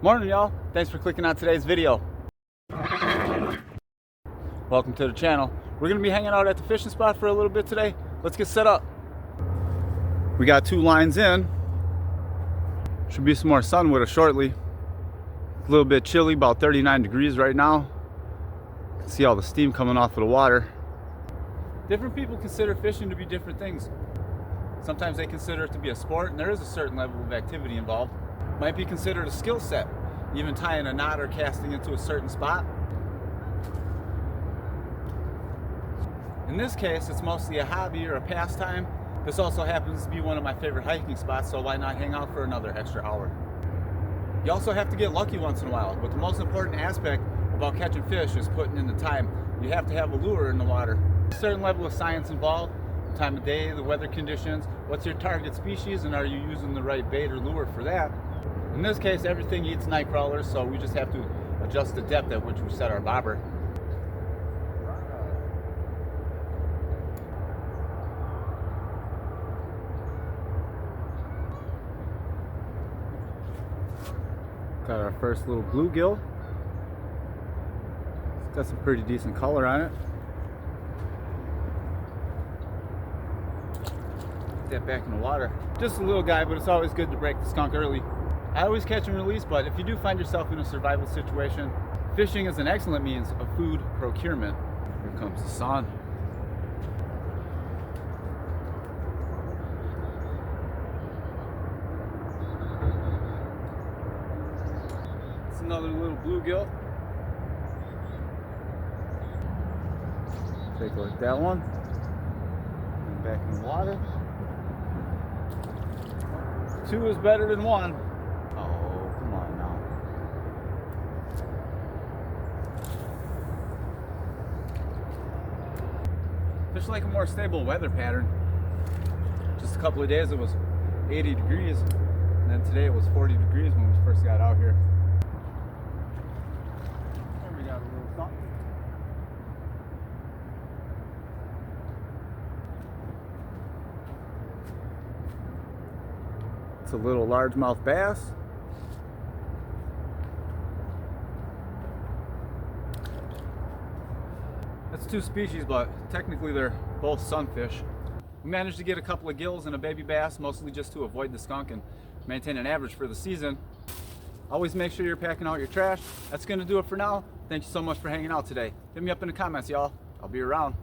Morning, y'all. Thanks for clicking on today's video. Welcome to the channel. We're going to be hanging out at the fishing spot for a little bit today. Let's get set up. We got 2 lines in. Should be some more sun with us shortly. A little bit chilly, about 39 degrees right now. You can see all the steam coming off of the water. Different people consider fishing to be different things. Sometimes they consider it to be a sport, and there is a certain level of activity involved. Might be considered a skill set, even tying a knot or casting into a certain spot. In this case, it's mostly a hobby or a pastime. This also happens to be one of my favorite hiking spots, so why not hang out for another extra hour? You also have to get lucky once in a while, but the most important aspect about catching fish is putting in the time. You have to have a lure in the water. A certain level of science involved, the time of day, the weather conditions, what's your target species, and are you using the right bait or lure for that? In this case, everything eats night crawlers, so we just have to adjust the depth at which we set our bobber. Got our first little bluegill. It's got some pretty decent color on it. Get that back in the water. Just a little guy, but it's always good to break the skunk early. I always catch and release, but if you do find yourself in a survival situation, fishing is an excellent means of food procurement. Here comes the sun. It's another little bluegill. Take a look at that one. And back in the water. 2 is better than 1. Oh, come on now. Fish like a more stable weather pattern. Just a couple of days it was 80 degrees, and then today it was 40 degrees when we first got out here. There we got a little something. It's a little largemouth bass. That's 2 species, but technically they're both sunfish. We managed to get a couple of gills and a baby bass, mostly just to avoid the skunk and maintain an average for the season. Always make sure you're packing out your trash. That's gonna do it for now. Thank you so much for hanging out today. Hit me up in the comments, y'all. I'll be around.